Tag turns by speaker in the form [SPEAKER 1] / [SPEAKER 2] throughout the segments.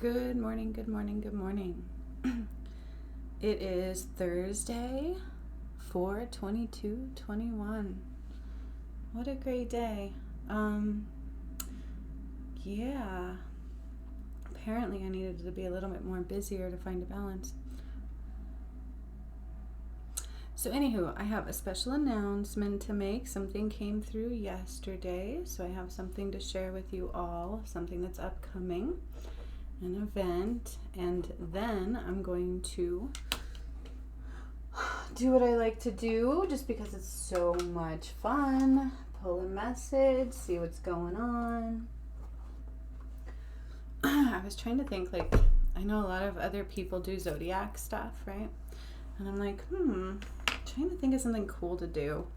[SPEAKER 1] Good morning, good morning, good morning. It is Thursday, 4/22/21. What a great day. Yeah. Apparently I needed to be a little bit more busier to find a balance. So anywho, I have a special announcement to make. Something came through yesterday, so I have something to share with you all, something that's upcoming, an event, and then I'm going to do what I like to do just because it's so much fun. Pull a message, see what's going on. I was trying to think, I know a lot of other people do zodiac stuff, right? And I'm like, trying to think of something cool to do.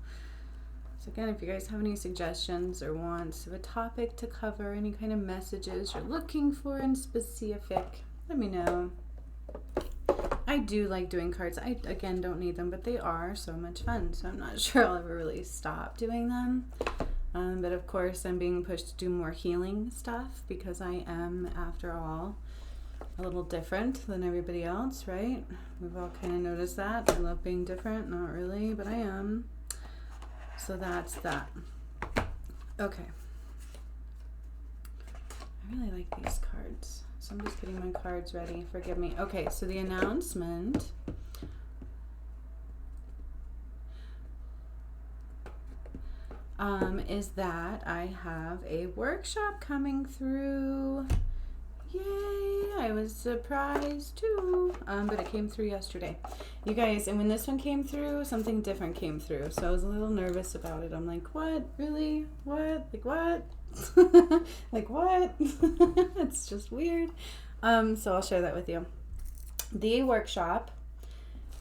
[SPEAKER 1] So again, if you guys have any suggestions or wants of a topic to cover, any kind of messages you're looking for in specific, let me know. I do like doing cards. I, again, don't need them, but they are so much fun. So I'm not sure I'll ever really stop doing them. But of course, I'm being pushed to do more healing stuff because I am, after all, a little different than everybody else, right? We've all kind of noticed that. I love being different. Not really, but I am. So that's that. Okay. I really like these cards. So I'm just getting my cards ready. Forgive me. Okay, so the announcement is that I have a workshop coming through. Yay! I was surprised too. But it came through yesterday. You guys, and when this one came through, something different came through. So I was a little nervous about it. I'm like, what? Really? What? Like what? Like what? It's just weird. So I'll share that with you. The workshop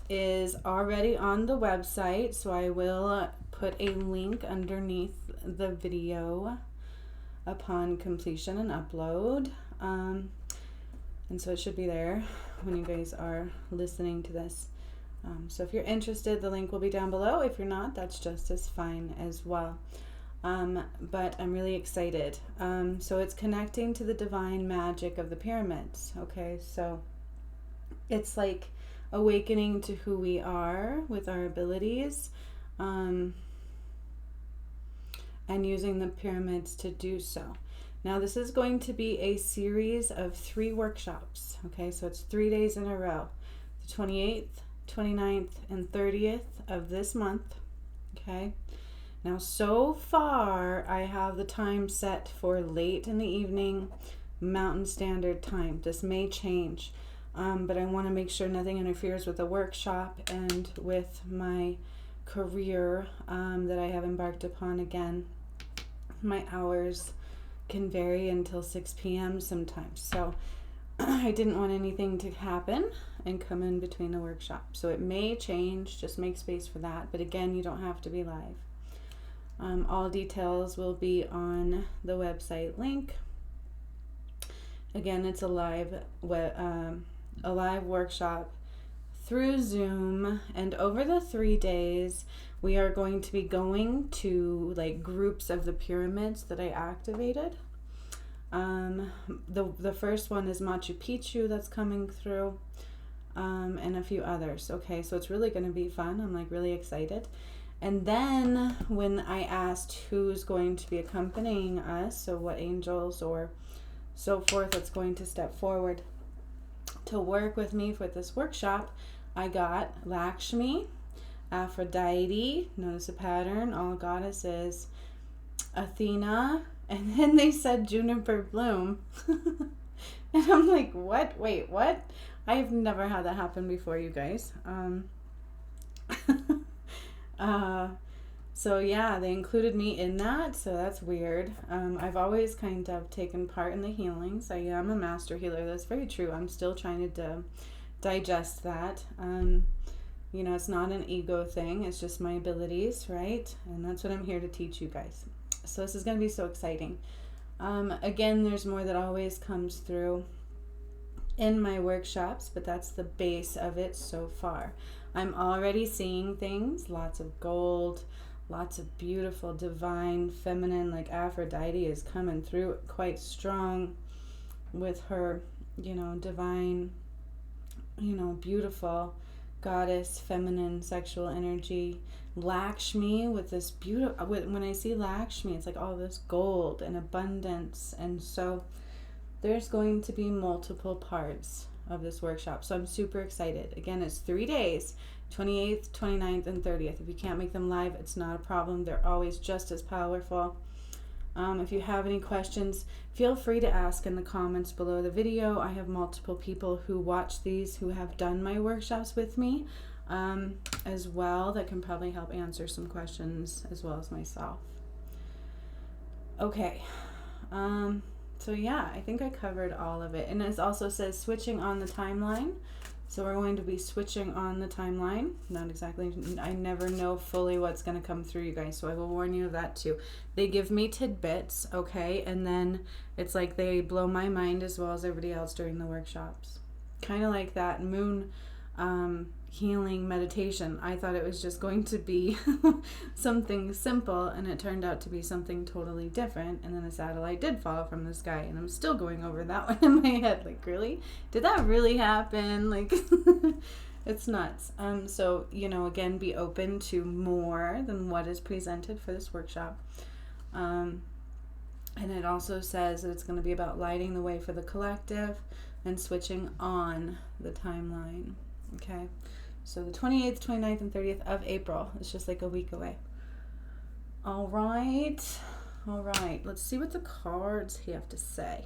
[SPEAKER 1] is already on the website, so I will put a link underneath the video upon completion and upload. And so it should be there when you guys are listening to this. So if you're interested, the link will be down below. If you're not, that's just as fine as well. But I'm really excited. So it's connecting to the divine magic of the pyramids. Okay, so it's like awakening to who we are with our abilities, and using the pyramids to do so. Now this is going to be a series of 3 workshops. Okay, so it's 3 days in a row. The 28th, 29th, and 30th of this month. Okay. Now, so far, I have the time set for late in the evening, Mountain Standard Time. This may change, but I want to make sure nothing interferes with the workshop and with my career that I have embarked upon. Again, my hours can vary until 6 p.m. sometimes. So I didn't want anything to happen and come in between the workshop. So it may change, just make space for that. But again, you don't have to be live. All details will be on the website link. Again, it's a live workshop through Zoom, and over the 3 days, we are going to be going to groups of the pyramids that I activated. The first one is Machu Picchu that's coming through, and a few others. Okay, so it's really going to be fun. I'm really excited. And then when I asked who's going to be accompanying us, so what angels or so forth that's going to step forward to work with me for this workshop, I got Lakshmi, Aphrodite, notice a pattern, all goddesses, Athena, and then they said Juniper Bloom. And I'm like, what? Wait, what? I've never had that happen before, you guys. So yeah, they included me in that, so that's weird. I've always kind of taken part in the healings. I am a master healer. That's very true. I'm still trying to digest that. It's not an ego thing. It's just my abilities, right? And that's what I'm here to teach you guys. So this is going to be so exciting. Again, there's more that always comes through in my workshops, but that's the base of it so far. I'm already seeing things, lots of gold, lots of beautiful, divine, feminine, Aphrodite is coming through quite strong. with her, divine, beautiful goddess, feminine, sexual energy. Lakshmi with this beautiful, when I see Lakshmi, it's like all this gold and abundance. And so there's going to be multiple parts of this workshop. So I'm super excited. Again, it's 3 days, 28th, 29th, and 30th. If you can't make them live, it's not a problem. They're always just as powerful. If you have any questions, feel free to ask in the comments below the video. I have multiple people who watch these who have done my workshops with me as well that can probably help answer some questions as well as myself. Okay. So yeah, I think I covered all of it. And it also says switching on the timeline. So we're going to be switching on the timeline. Not exactly, I never know fully what's going to come through, you guys, so I will warn you of that too. They give me tidbits, okay, and then it's like they blow my mind as well as everybody else during the workshops. Kind of like that moon healing meditation. I thought it was just going to be something simple, and it turned out to be something totally different. And then a satellite did fall from the sky, and I'm still going over that one in my head. Like, really? Did that really happen? Like, it's nuts. So, again, be open to more than what is presented for this workshop. And it also says that it's going to be about lighting the way for the collective and switching on the timeline. Okay, so the 28th, 29th, and 30th of April. It's just like a week away. All right. Let's see what the cards have to say.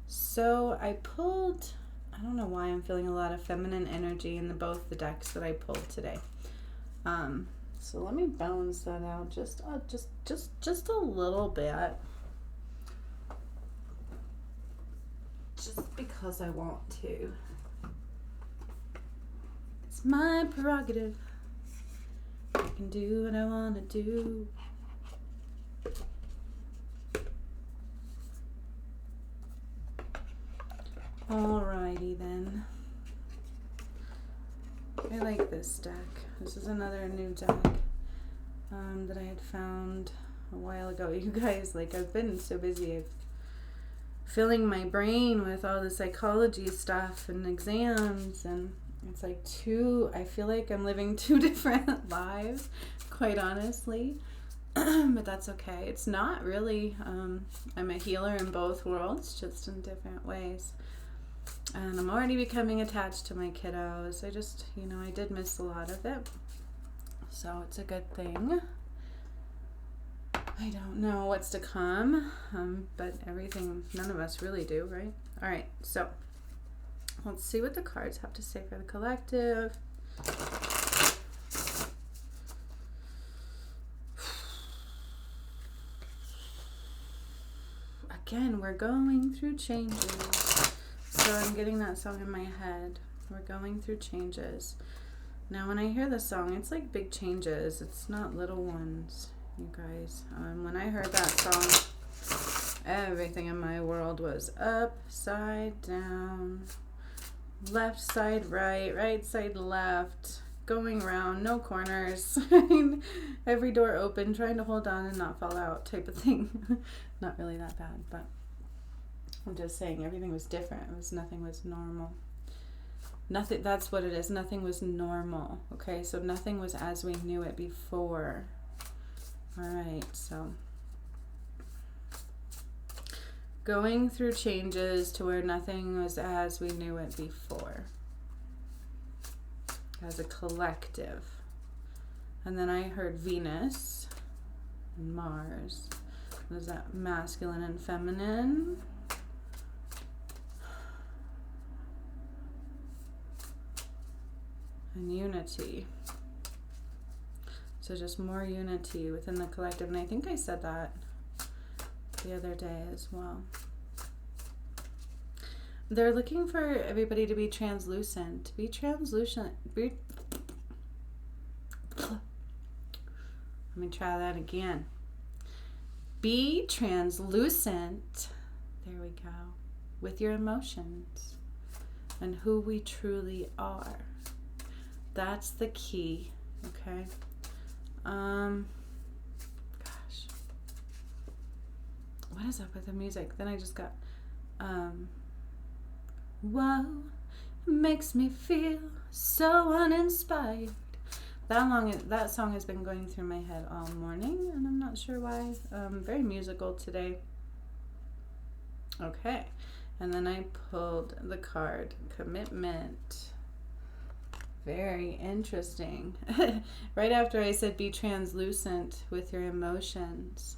[SPEAKER 1] So I pulled, I don't know why I'm feeling a lot of feminine energy in both the decks that I pulled today. So let me balance that out just a little bit. Just because I want to. It's my prerogative. I can do what I want to do. Alrighty then. I like this deck. This is another new deck that I had found a while ago. You guys, like, I've been so busy filling my brain with all the psychology stuff and exams, and it's like I feel like I'm living 2 different lives, quite honestly. But that's okay. It's not really, I'm a healer in both worlds, just in different ways. And I'm already becoming attached to my kiddos. I just, I did miss a lot of it. So it's a good thing. I don't know what's to come, but everything, none of us really do, right? All right, so let's see what the cards have to say for the collective. Again, we're going through changes. So I'm getting that song in my head. We're going through changes. Now, when I hear the song, it's like big changes. It's not little ones, you guys. When I heard that song, everything in my world was upside down. Left side right, right side left, going around, no corners. Every door open, trying to hold on and not fall out type of thing. Not really that bad, but I'm just saying everything was different. Nothing was normal. Nothing, that's what it is. Nothing was normal. Okay, so nothing was as we knew it before. All right, so going through changes to where nothing was as we knew it before. As a collective. And then I heard Venus and Mars. What is that? Masculine and feminine. And unity. So just more unity within the collective. And I think I said that the other day as well. They're looking for everybody to be translucent. Be translucent. Let me try that again. Be translucent. There we go. With your emotions and who we truly are. That's the key, okay? Gosh. What is up with the music? Then I just got, Whoa, makes me feel so uninspired. That song has been going through my head all morning, and I'm not sure why. Very musical today. Okay, and then I pulled the card Commitment. Very interesting. Right after I said be translucent with your emotions.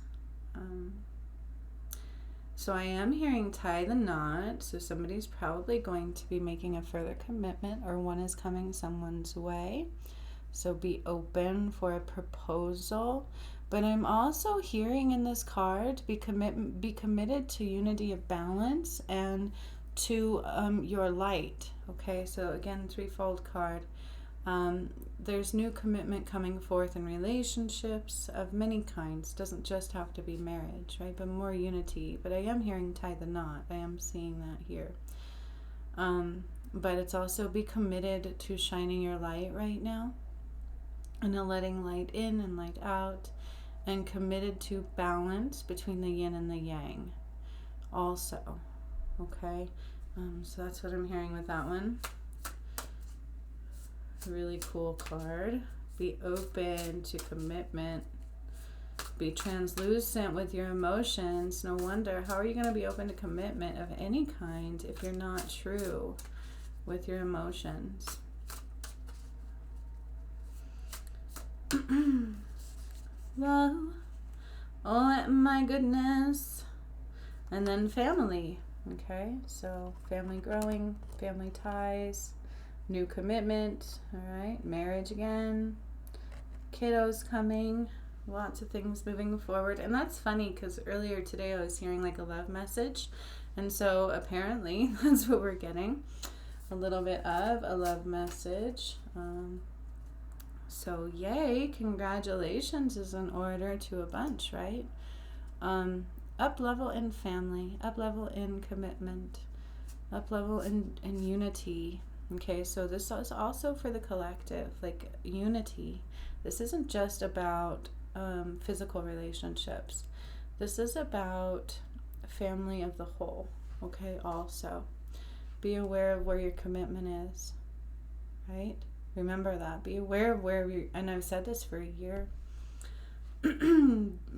[SPEAKER 1] So I am hearing tie the knot. So somebody's probably going to be making a further commitment, or one is coming someone's way. So be open for a proposal. But I'm also hearing in this card be committed to unity of balance and to your light. Okay, so again, threefold card. There's new commitment coming forth in relationships of many kinds. Doesn't just have to be marriage, right? But more unity. But I am hearing tie the knot. I am seeing that here. But it's also be committed to shining your light right now, and letting light in and light out, and committed to balance between the yin and the yang also. Okay, so that's what I'm hearing with that one. Really cool card. Be open to commitment. Be translucent with your emotions. No wonder. How are you going to be open to commitment of any kind if you're not true with your emotions? Love. Oh my goodness. And then family. Okay, so family growing, family ties, new commitment, all right, marriage again, kiddos coming, lots of things moving forward. And that's funny because earlier today I was hearing like a love message, and so apparently that's what we're getting, a little bit of a love message. So yay, congratulations is in order to a bunch, right? Up level in family, up level in commitment, up level in unity. Okay, so this is also for the collective, like unity. This isn't just about physical relationships. This is about family of the whole. Okay, also be aware of where your commitment is, right? Remember that. Be aware of where you, and I've said this for a year.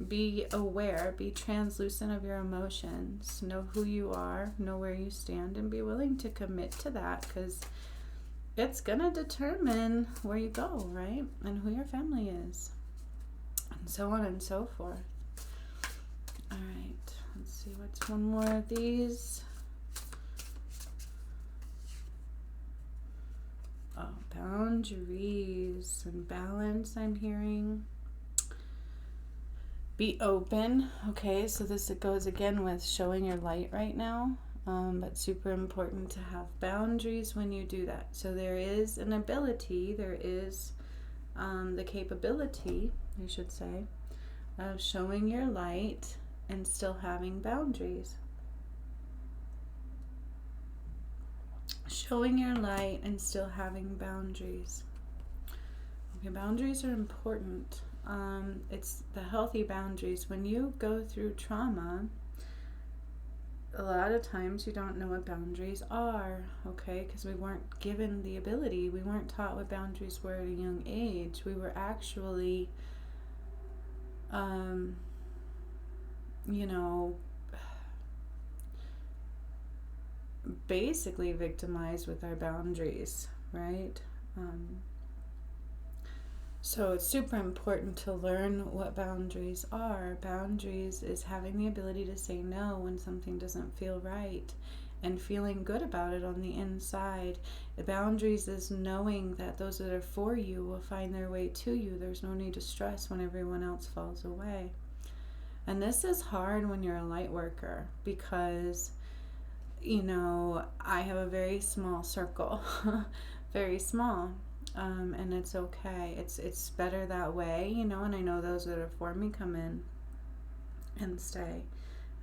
[SPEAKER 1] Be aware, be translucent of your emotions. Know who you are, know where you stand, and be willing to commit to that, because it's going to determine where you go, right? And who your family is, and so on and so forth. All right, let's see what's one more of these. Oh, boundaries and balance, I'm hearing. Be open. Okay, so this goes again with showing your light right now, but super important to have boundaries when you do that. So there is an ability, there is the capability, I should say, of showing your light and still having boundaries. Showing your light and still having boundaries. Okay, boundaries are important. It's the healthy boundaries. When you go through trauma, a lot of times you don't know what boundaries are, okay? Because we weren't given the ability. We weren't taught what boundaries were at a young age. We were actually, basically victimized with our boundaries, right? So it's super important to learn what boundaries are. Boundaries is having the ability to say no when something doesn't feel right and feeling good about it on the inside. The boundaries is knowing that those that are for you will find their way to you. There's no need to stress when everyone else falls away. And this is hard when you're a light worker because, I have a very small circle, very small. And it's okay. It's better that way, and I know those that are for me come in and stay,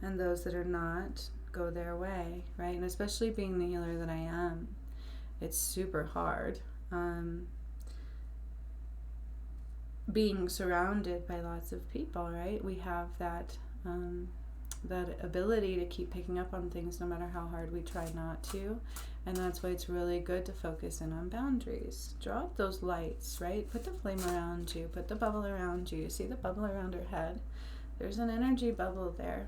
[SPEAKER 1] and those that are not go their way, right? And especially being the healer that I am, it's super hard. Being surrounded by lots of people, right? We have that that ability to keep picking up on things no matter how hard we try not to. And that's why it's really good to focus in on boundaries. Draw up those lights, right? Put the flame around you, put the bubble around you. You see the bubble around her head? There's an energy bubble there.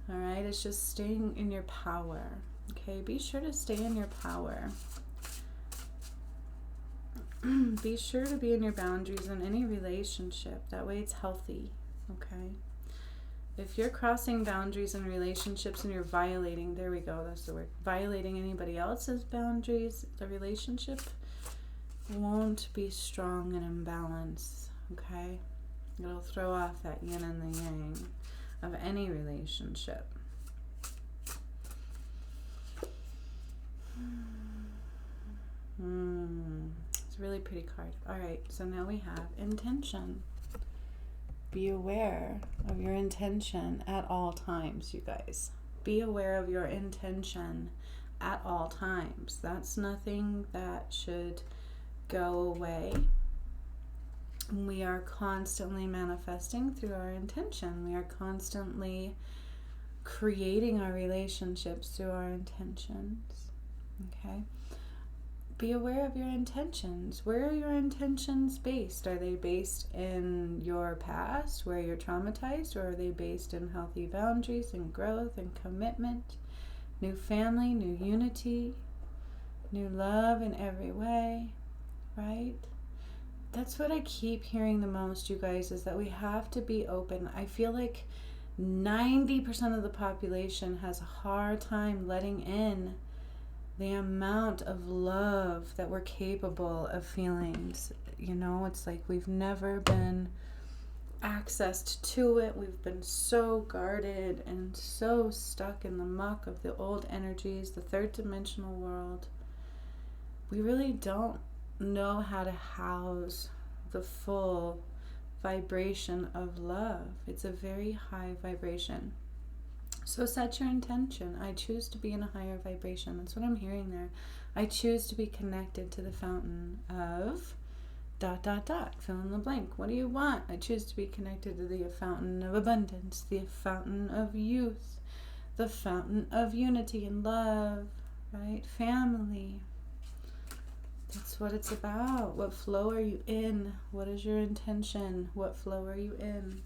[SPEAKER 1] All right, it's just staying in your power. Okay, be sure to stay in your power. Be sure to be in your boundaries in any relationship. That way it's healthy, okay? If you're crossing boundaries in relationships and you're violating, there we go, that's the word, violating anybody else's boundaries, the relationship won't be strong and in balance, okay? It'll throw off that yin and the yang of any relationship. It's a really pretty card. All right, so now we have intention. Be aware of your intention at all times, you guys. Be aware of your intention at all times. That's nothing that should go away. We are constantly manifesting through our intention. We are constantly creating our relationships through our intentions. Okay? Be aware of your intentions. Where are your intentions based? Are they based in your past where you're traumatized, or are they based in healthy boundaries and growth and commitment, new family, new unity, new love in every way, right? That's what I keep hearing the most, you guys, is that we have to be open. I feel like 90% of the population has a hard time letting in the amount of love that we're capable of feeling. You know, it's like we've never been accessed to it. We've been so guarded and so stuck in the muck of the old energies, the third dimensional world. We really don't know how to house the full vibration of love. It's a very high vibration. So set your intention. I choose to be in a higher vibration. That's what I'm hearing there. I choose to be connected to the fountain of ... Fill in the blank. What do you want? I choose to be connected to the fountain of abundance, the fountain of youth, the fountain of unity and love, right? Family. That's what it's about. What flow are you in? What is your intention? What flow are you in?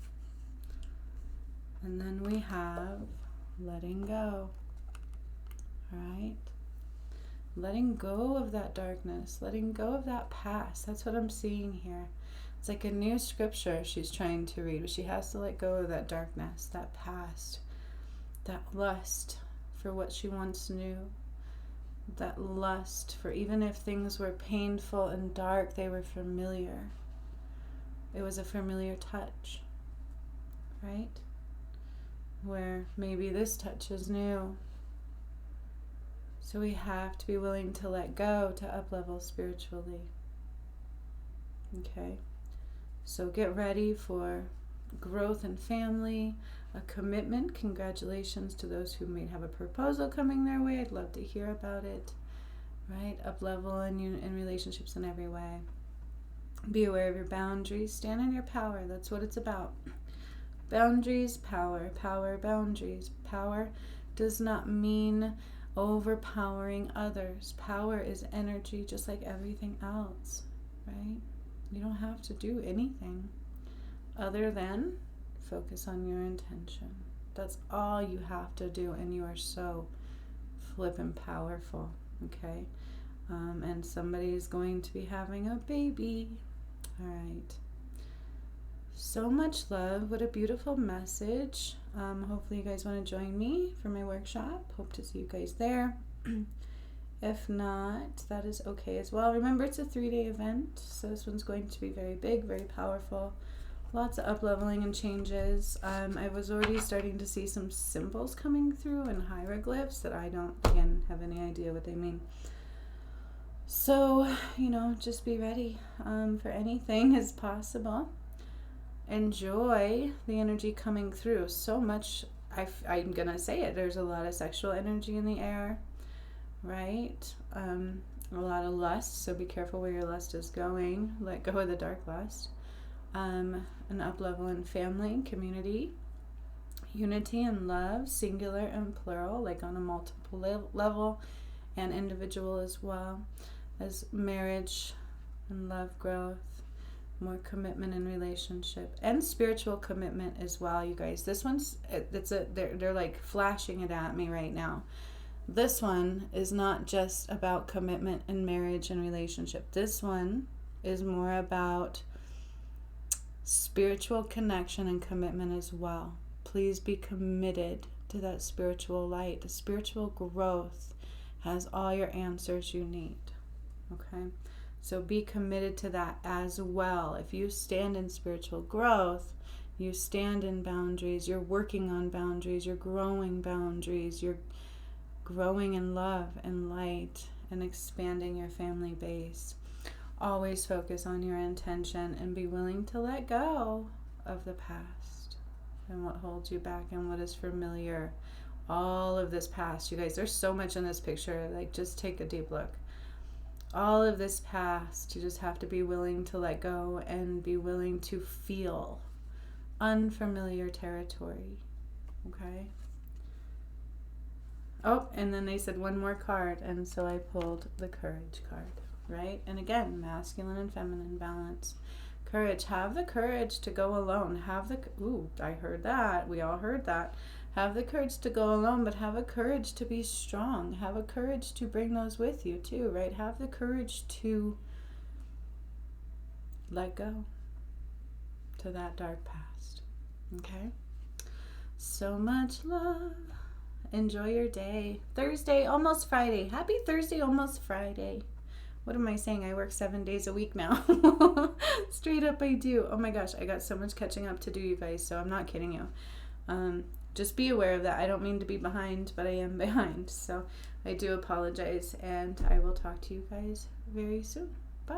[SPEAKER 1] And then we have letting go, right? Letting go of that darkness, letting go of that past. That's what I'm seeing here. It's like a new scripture she's trying to read, but she has to let go of that darkness, that past, that lust for what she once knew, that lust for, even if things were painful and dark, they were familiar. It was a familiar touch, right? Where maybe this touch is new. So we have to be willing to let go to up-level spiritually. Okay? So get ready for growth and family, a commitment. Congratulations to those who may have a proposal coming their way. I'd love to hear about it. Right? Up-level in relationships in every way. Be aware of your boundaries. Stand in your power. That's what it's about. Boundaries, power, power, boundaries. Power does not mean overpowering others. Power is energy, just like everything else, right? You don't have to do anything other than focus on your intention. That's all you have to do, and you are so flippin' powerful, okay? And somebody is going to be having a baby. All right. So much love. What a beautiful message. Hopefully you guys want to join me for my workshop. Hope to see you guys there. If not, that is okay as well. Remember, it's a 3-day event, so this one's going to be very big, very powerful. Lots of up-leveling and changes. I was already starting to see some symbols coming through and hieroglyphs that I don't, again, have any idea what they mean. So, you know, just be ready for anything is possible. Enjoy the energy coming through. So much, I'm gonna say it, there's a lot of sexual energy in the air, right? A lot of lust, so be careful where your lust is going. Let go of the dark lust. An up level in family, community, unity and love, singular and plural, like on a multiple level, and individual as well, as marriage and love growth, more commitment in relationship, and spiritual commitment as well, you guys. This one's, they're like flashing it at me right now. This one is not just about commitment in marriage and relationship. This one is more about spiritual connection and commitment as well. Please be committed to that spiritual light. The spiritual growth has all your answers you need. Okay? So be committed to that as well. If you stand in spiritual growth, you stand in boundaries, you're working on boundaries, you're growing boundaries, you're growing in love and light and expanding your family base. Always focus on your intention and be willing to let go of the past and what holds you back and what is familiar. All of this past, you guys, there's so much in this picture. Like, just take a deep look. All of this past, you just have to be willing to let go and be willing to feel unfamiliar territory. Okay? Oh, and then they said one more card, and so I pulled the Courage card, right? And again, masculine and feminine balance. Courage. Have the courage to go alone. I heard that. We all heard that. Have the courage to go alone, but have a courage to be strong. Have a courage to bring those with you too, right? Have the courage to let go to that dark past. Okay? So much love. Enjoy your day. Thursday, almost Friday. Happy Thursday, almost Friday. What am I saying? I work 7 days a week now. Straight up I do. Oh my gosh, I got so much catching up to do, you guys, so I'm not kidding you. Just be aware of that. I don't mean to be behind, but I am behind. So I do apologize, and I will talk to you guys very soon. Bye.